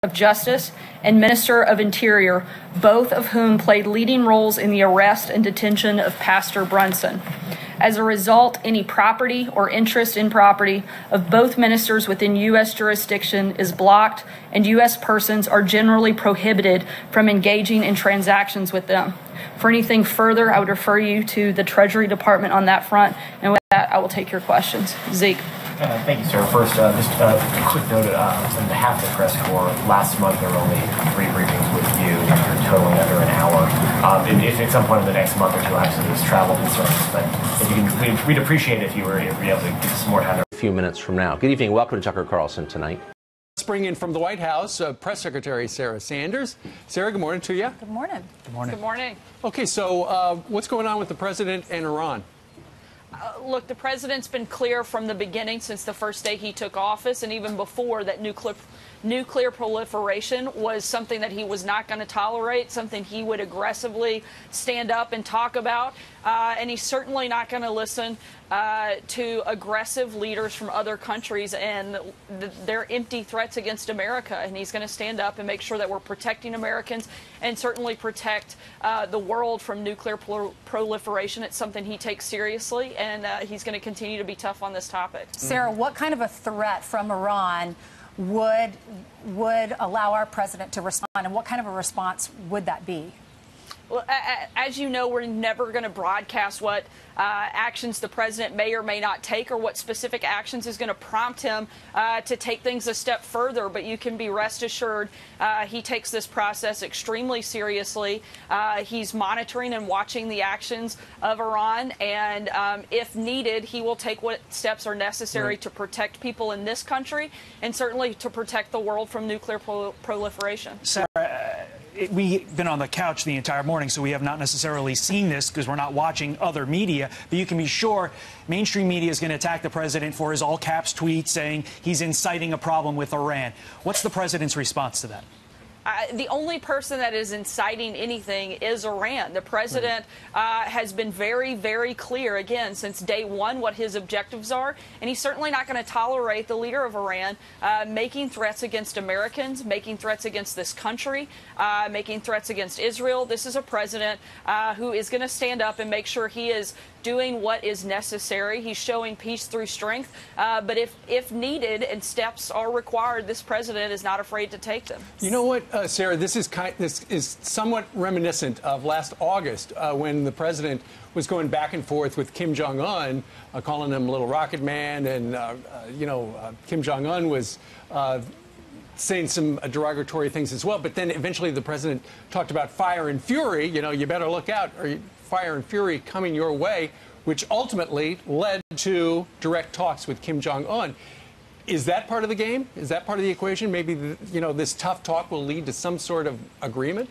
of Justice and Minister of Interior, both of whom played leading roles in the arrest and detention of Pastor Brunson. As a result, any property or interest in property of both ministers within U.S. jurisdiction is blocked, and U.S. persons are generally prohibited from engaging in transactions with them. For anything further, I would refer you to the Treasury Department on that front, and with that, I will take your questions. Zeke. Thank you, sir. First, just a quick note on behalf of the press corps. Last month, there were only 3 briefings with you, totaling under an hour. If at some point in the next month or two, actually, there's travel concerns, but if you can, we'd appreciate it if you were able to give us some more time. A few minutes from now. Good evening. Welcome to Tucker Carlson tonight. Let's bring in from the White House, Press Secretary Sarah Sanders. Sarah, good morning to you. Good morning. Good morning. Good morning. Okay, so what's going on with the president and Iran? Look, the president's been clear from the beginning, since the first day he took office, and even before, that nuclear proliferation was something that he was not going to tolerate, something he would aggressively stand up and talk about. And he's certainly not going to listen to aggressive leaders from other countries and their empty threats against America. And he's going to stand up and make sure that we're protecting Americans and certainly protect the world from nuclear proliferation. It's something he takes seriously, and he's going to continue to be tough on this topic. Sarah, what kind of a threat from Iran would allow our president to respond, and what kind of a response would that be? Well, as you know, we're never going to broadcast what actions the president may or may not take, or what specific actions is going to prompt him to take things a step further. But you can be rest assured he takes this process extremely seriously. He's monitoring and watching the actions of Iran, and if needed, he will take what steps are necessary to protect people in this country and certainly to protect the world from nuclear proliferation. Sarah, we've been on the couch the entire morning, so we have not necessarily seen this because we're not watching other media. But you can be sure mainstream media is going to attack the president for his all-caps tweet saying he's inciting a problem with Iran. What's the president's response to that? The only person that is inciting anything is Iran. The president has been very, very clear, again, since day one, what his objectives are. And he's certainly not going to tolerate the leader of Iran making threats against Americans, making threats against this country, making threats against Israel. This is a president who is going to stand up and make sure he is doing what is necessary. He's showing peace through strength. But if needed and steps are required, this president is not afraid to take them. You know what, Sarah, this is somewhat reminiscent of last August when the president was going back and forth with Kim Jong-un, calling him Little Rocket Man, and, Kim Jong-un was saying some derogatory things as well. But then eventually the president talked about fire and fury. You better look out, or fire and fury coming your way, which ultimately led to direct talks with Kim Jong-un. Is that part of the game? Is that part of the equation? Maybe, this tough talk will lead to some sort of agreement?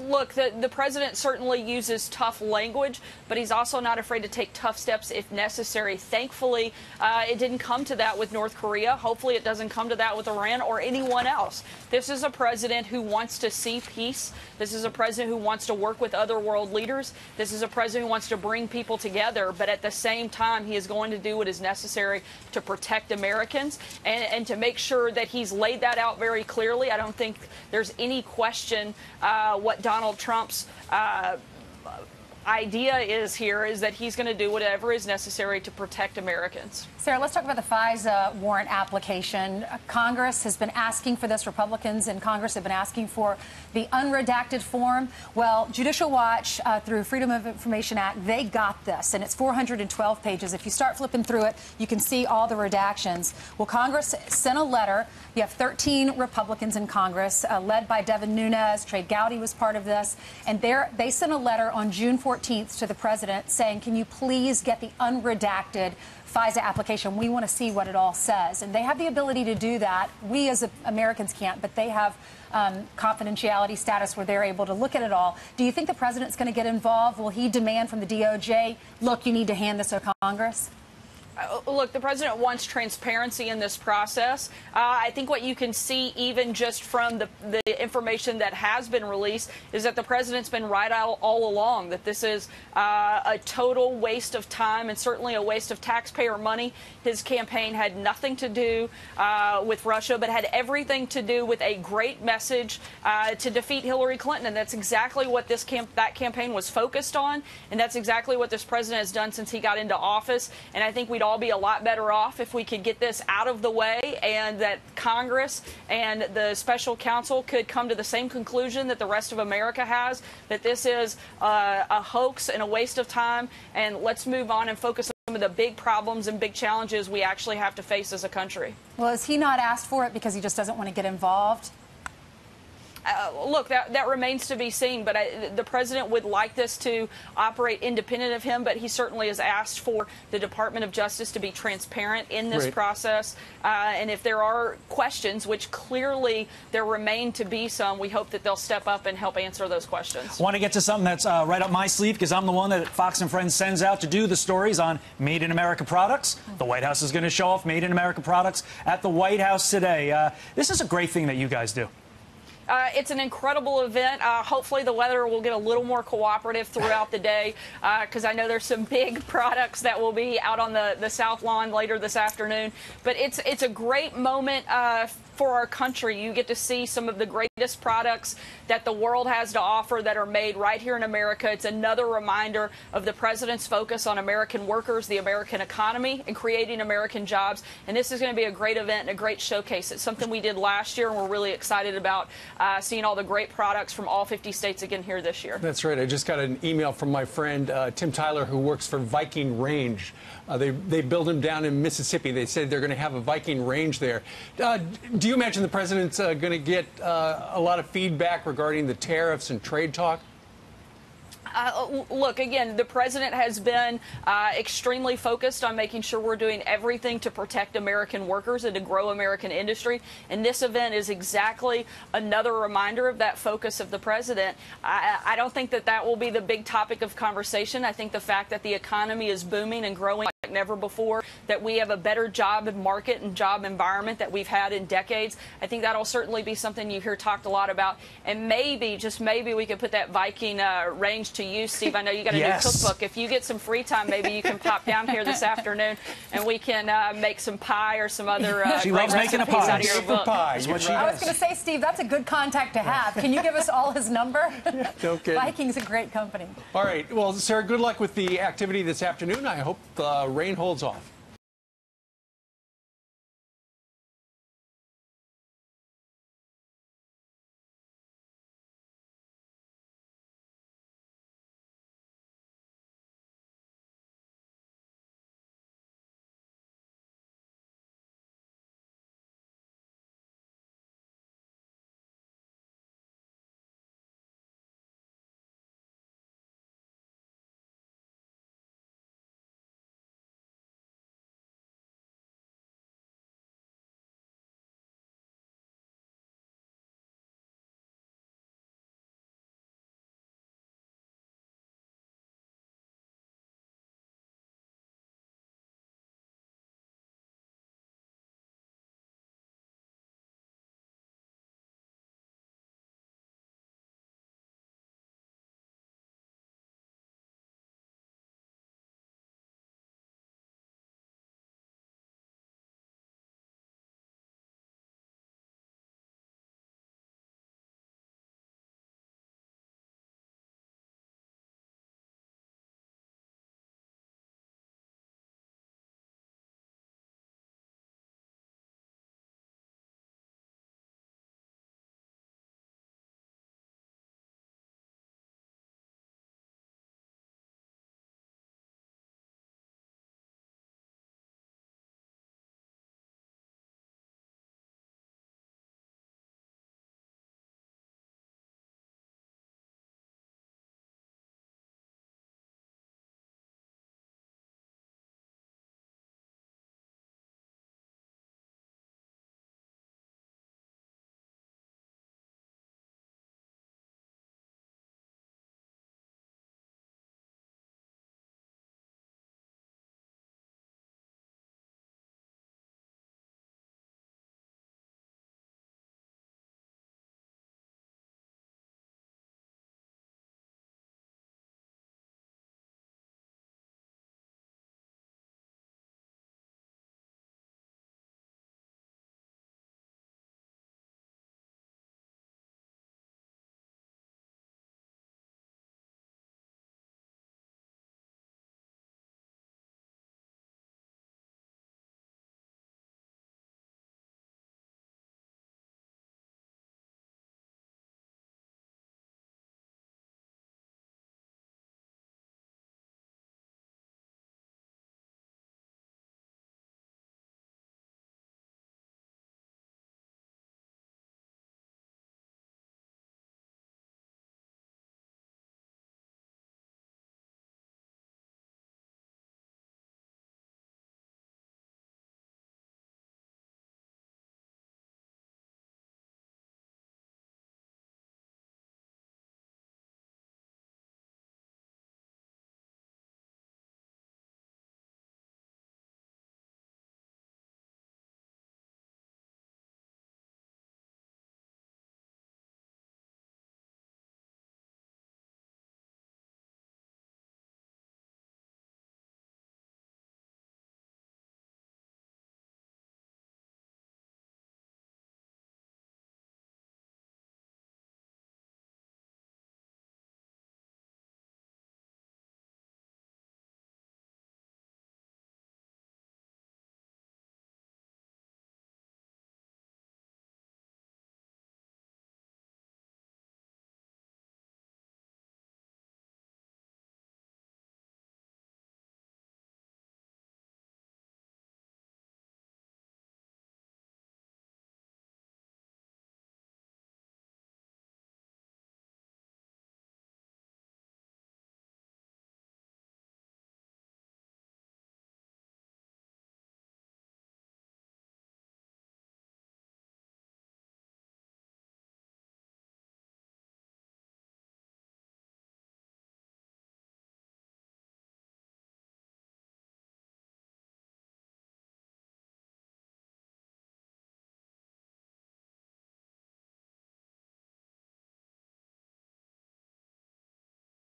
Look, the president certainly uses tough language, but he's also not afraid to take tough steps if necessary. Thankfully, it didn't come to that with North Korea. Hopefully it doesn't come to that with Iran or anyone else. This is a president who wants to see peace. This is a president who wants to work with other world leaders. This is a president who wants to bring people together, but at the same time, he is going to do what is necessary to protect Americans and to make sure that he's laid that out very clearly. I don't think there's any question what Donald Trump's idea is that he's going to do whatever is necessary to protect Americans. Sarah, let's talk about the FISA warrant application. Congress has been asking for this. Republicans in Congress have been asking for the unredacted form. Well, Judicial Watch, through Freedom of Information Act, they got this, and it's 412 pages. If you start flipping through it, you can see all the redactions. Well, Congress sent a letter. You have 13 Republicans in Congress, led by Devin Nunes. Trey Gowdy was part of this. And they sent a letter on June 14th to the president saying, can you please get the unredacted FISA application? We want to see what it all says. And they have the ability to do that. We as Americans can't, but they have confidentiality status where they're able to look at it all. Do you think the president's going to get involved? Will he demand from the DOJ, look, you need to hand this to Congress? Look, the president wants transparency in this process. I think what you can see, even just from the information that has been released, is that the president's been right all along, that this is a total waste of time and certainly a waste of taxpayer money. His campaign had nothing to do with Russia, but had everything to do with a great message to defeat Hillary Clinton. And that's exactly what that campaign was focused on. And that's exactly what this president has done since he got into office. And I think we'd all be a lot better off if we could get this out of the way, and that Congress and the special counsel could come to the same conclusion that the rest of America has, that this is a hoax and a waste of time, and let's move on and focus on some of the big problems and big challenges we actually have to face as a country. Well, has he not asked for it because he just doesn't want to get involved? Look, that remains to be seen, but the president would like this to operate independent of him, but he certainly has asked for the Department of Justice to be transparent in this process. And if there are questions, which clearly there remain to be some, we hope that they'll step up and help answer those questions. I want to get to something that's right up my sleeve, because I'm the one that Fox and Friends sends out to do the stories on Made in America products. The White House is going to show off Made in America products at the White House today. This is a great thing that you guys do. It's an incredible event. Hopefully the weather will get a little more cooperative throughout the day, because I know there's some big products that will be out on the South Lawn later this afternoon. But it's a great moment for our country. You get to see some of the greatest products that the world has to offer that are made right here in America. It's another reminder of the president's focus on American workers, the American economy, and creating American jobs. And this is going to be a great event and a great showcase. It's something we did last year, and we're really excited about seeing all the great products from all 50 states again here this year. That's right. I just got an email from my friend Tim Tyler, who works for Viking Range. They build them down in Mississippi. They said they're going to have a Viking range there. Do you imagine the president's going to get a lot of feedback regarding the tariffs and trade talk? Look, again, the president has been extremely focused on making sure we're doing everything to protect American workers and to grow American industry. And this event is exactly another reminder of that focus of the president. I don't think that will be the big topic of conversation. I think the fact that the economy is booming and growing like never before, that we have a better job market and job environment that we've had in decades, I think that'll certainly be something you hear talked a lot about. And maybe, just maybe, we could put that Viking range to use. Steve, I know you got a new cookbook. If you get some free time, maybe you can pop down here this afternoon and we can make some pie or some other she loves making a pie. Out of your book. Pie is what she does. I was going to say, Steve, that's a good contact to have. Can you give us all his number? Okay. Viking's a great company. All right. Well, Sarah, good luck with the activity this afternoon. I hope the rain holds off.